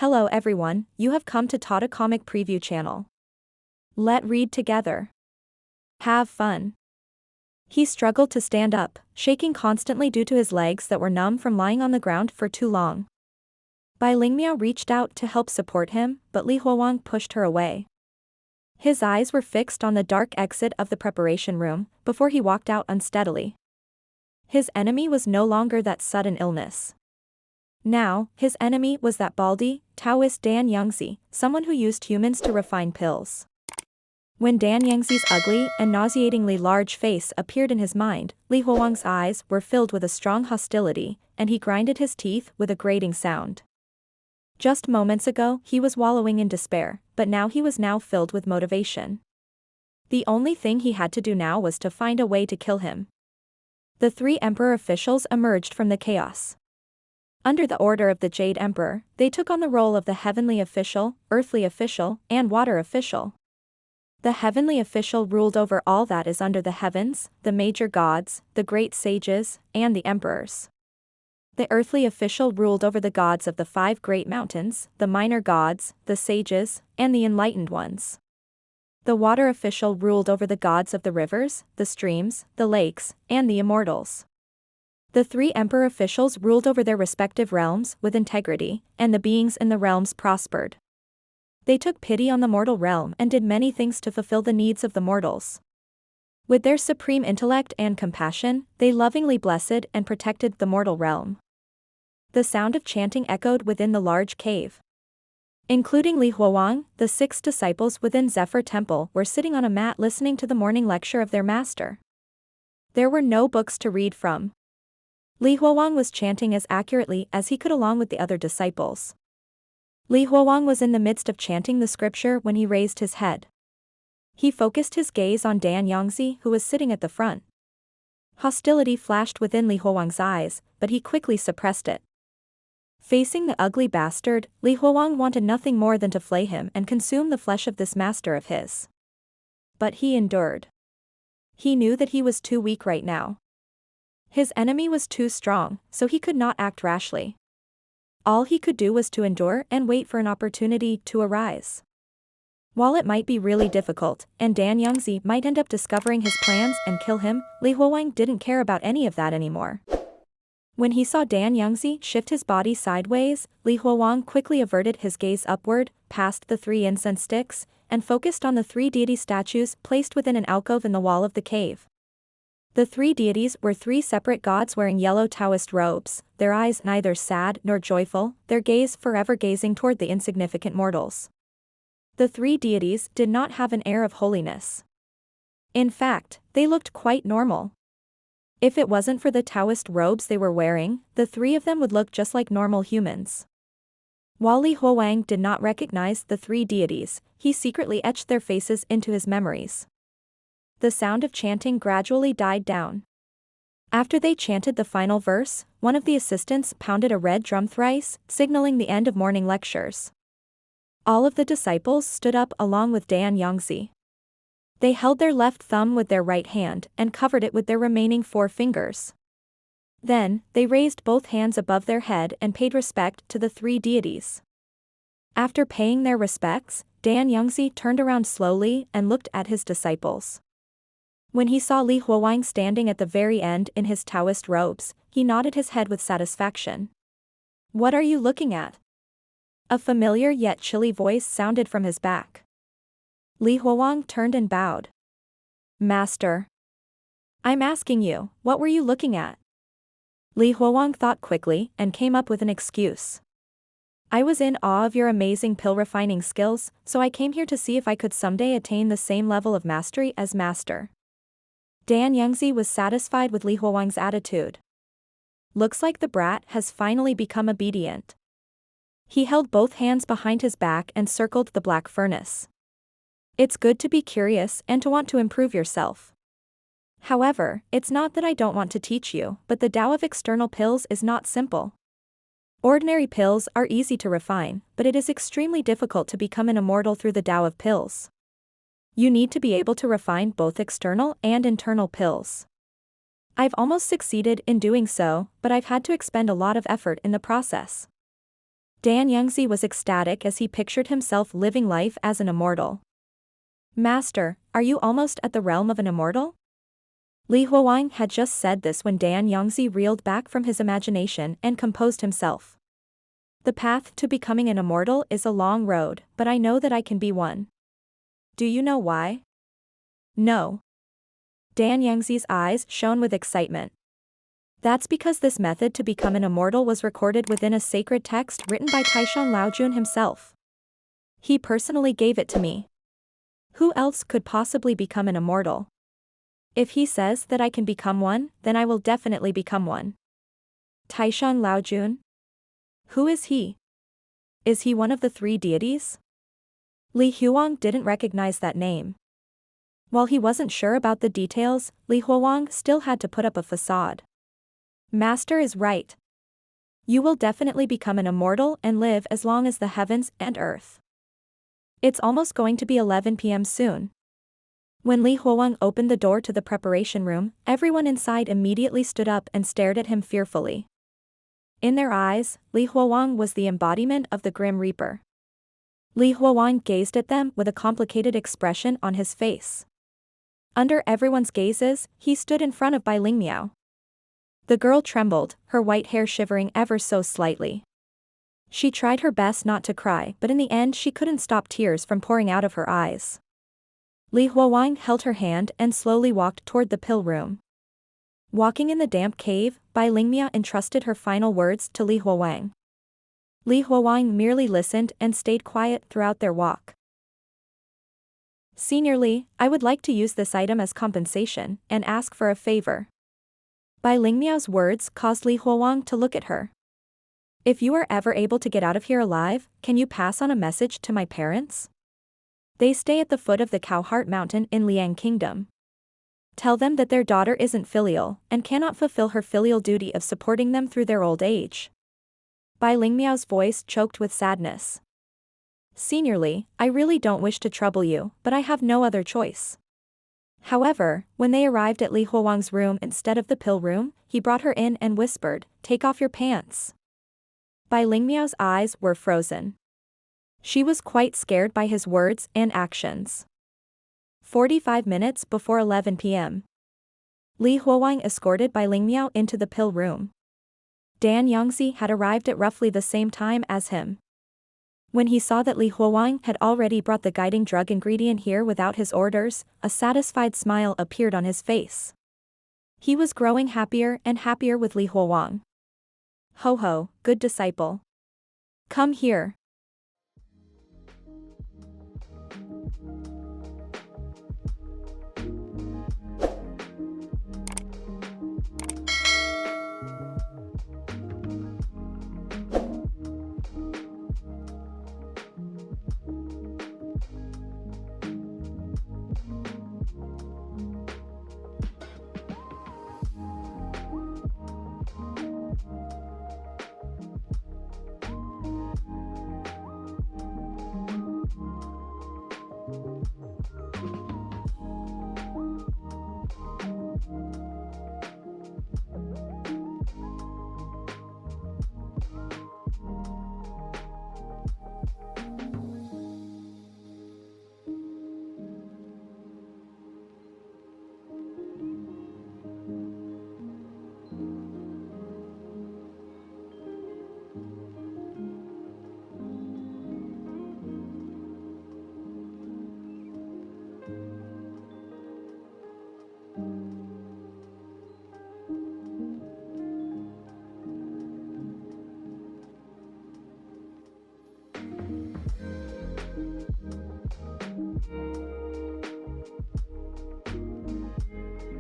Hello everyone, you have come to Tata Comic Preview channel. Let read together. Have fun. He struggled to stand up, shaking constantly due to his legs that were numb from lying on the ground for too long. Bai Lingmiao reached out to help support him, but Li Huowang pushed her away. His eyes were fixed on the dark exit of the preparation room, before he walked out unsteadily. His enemy was no longer that sudden illness. Now, his enemy was that baldy, Taoist Dan Yangzi, someone who used humans to refine pills. When Dan Yangzi's ugly and nauseatingly large face appeared in his mind, Li Huowang's eyes were filled with a strong hostility, and he grinded his teeth with a grating sound. Just moments ago, he was wallowing in despair, but now he was filled with motivation. The only thing he had to do now was to find a way to kill him. The three Emperor officials emerged from the chaos. Under the order of the Jade Emperor, they took on the role of the Heavenly Official, Earthly Official, and Water Official. The Heavenly Official ruled over all that is under the heavens, the major gods, the great sages, and the emperors. The Earthly Official ruled over the gods of the 5 great mountains, the minor gods, the sages, and the enlightened ones. The Water Official ruled over the gods of the rivers, the streams, the lakes, and the immortals. The 3 Emperor officials ruled over their respective realms with integrity, and the beings in the realms prospered. They took pity on the mortal realm and did many things to fulfill the needs of the mortals. With their supreme intellect and compassion, they lovingly blessed and protected the mortal realm. The sound of chanting echoed within the large cave. Including Li Huowang, the 6 disciples within Zephyr Temple were sitting on a mat listening to the morning lecture of their master. There were no books to read from. Li Huowang was chanting as accurately as he could along with the other disciples. Li Huowang was in the midst of chanting the scripture when he raised his head. He focused his gaze on Dan Yangzi, who was sitting at the front. Hostility flashed within Li Huowang's eyes, but he quickly suppressed it. Facing the ugly bastard, Li Huowang wanted nothing more than to flay him and consume the flesh of this master of his. But he endured. He knew that he was too weak right now. His enemy was too strong, so he could not act rashly. All he could do was to endure and wait for an opportunity to arise. While it might be really difficult, and Dan Yangzi might end up discovering his plans and kill him, Li Huowang didn't care about any of that anymore. When he saw Dan Yangzi shift his body sideways, Li Huowang quickly averted his gaze upward, past the 3 incense sticks, and focused on the 3 deity statues placed within an alcove in the wall of the cave. The 3 deities were 3 separate gods wearing yellow Taoist robes, their eyes neither sad nor joyful, their gaze forever gazing toward the insignificant mortals. The 3 deities did not have an air of holiness. In fact, they looked quite normal. If it wasn't for the Taoist robes they were wearing, the 3 of them would look just like normal humans. While Li Huowang did not recognize the 3 deities, he secretly etched their faces into his memories. The sound of chanting gradually died down. After they chanted the final verse, one of the assistants pounded a red drum thrice, signaling the end of morning lectures. All of the disciples stood up along with Dan Yangzi. They held their left thumb with their right hand and covered it with their remaining 4 fingers. Then, they raised both hands above their head and paid respect to the 3 deities. After paying their respects, Dan Yangzi turned around slowly and looked at his disciples. When he saw Li Huowang standing at the very end in his Taoist robes, he nodded his head with satisfaction. "What are you looking at?" A familiar yet chilly voice sounded from his back. Li Huowang turned and bowed. "Master. I'm asking you, what were you looking at?" Li Huowang thought quickly and came up with an excuse. "I was in awe of your amazing pill refining skills, so I came here to see if I could someday attain the same level of mastery as Master." Dan Yangzi was satisfied with Li Huowang's attitude. Looks like the brat has finally become obedient. He held both hands behind his back and circled the black furnace. It's good to be curious and to want to improve yourself. However, it's not that I don't want to teach you, but the Tao of external pills is not simple. Ordinary pills are easy to refine, but it is extremely difficult to become an immortal through the Tao of pills. You need to be able to refine both external and internal pills. I've almost succeeded in doing so, but I've had to expend a lot of effort in the process. Dan Yangzi was ecstatic as he pictured himself living life as an immortal. Master, are you almost at the realm of an immortal? Li Huowang had just said this when Dan Yangzi reeled back from his imagination and composed himself. The path to becoming an immortal is a long road, but I know that I can be one. Do you know why? No. Dan Yangzi's eyes shone with excitement. That's because this method to become an immortal was recorded within a sacred text written by Taishan Laojun himself. He personally gave it to me. Who else could possibly become an immortal? If he says that I can become one, then I will definitely become one. Taishan Laojun? Who is he? Is he one of the three deities? Li Huowang didn't recognize that name. While he wasn't sure about the details, Li Huowang still had to put up a facade. Master is right. You will definitely become an immortal and live as long as the heavens and earth. It's almost going to be 11 p.m. soon. When Li Huowang opened the door to the preparation room, everyone inside immediately stood up and stared at him fearfully. In their eyes, Li Huowang was the embodiment of the Grim Reaper. Li Huowang gazed at them with a complicated expression on his face. Under everyone's gazes, he stood in front of Bai Lingmiao. The girl trembled, her white hair shivering ever so slightly. She tried her best not to cry, but in the end she couldn't stop tears from pouring out of her eyes. Li Huowang held her hand and slowly walked toward the pill room. Walking in the damp cave, Bai Lingmiao entrusted her final words to Li Huowang. Li Huowang merely listened and stayed quiet throughout their walk. Senior Li, I would like to use this item as compensation and ask for a favor. Bai Lingmiao's words caused Li Huowang to look at her. If you are ever able to get out of here alive, can you pass on a message to my parents? They stay at the foot of the Cowheart Mountain in Liang Kingdom. Tell them that their daughter isn't filial and cannot fulfill her filial duty of supporting them through their old age. Bai Lingmiao's voice choked with sadness. Senior Li, I really don't wish to trouble you, but I have no other choice. However, when they arrived at Li Huowang's room instead of the pill room, he brought her in and whispered, "Take off your pants." Bai Lingmiao's eyes were frozen. She was quite scared by his words and actions. 45 minutes before 11 p.m. Li Huowang escorted Bai Lingmiao into the pill room. Dan Yangzi had arrived at roughly the same time as him. When he saw that Li Huowang had already brought the guiding drug ingredient here without his orders, a satisfied smile appeared on his face. He was growing happier and happier with Li Huowang. Ho ho, good disciple. Come here.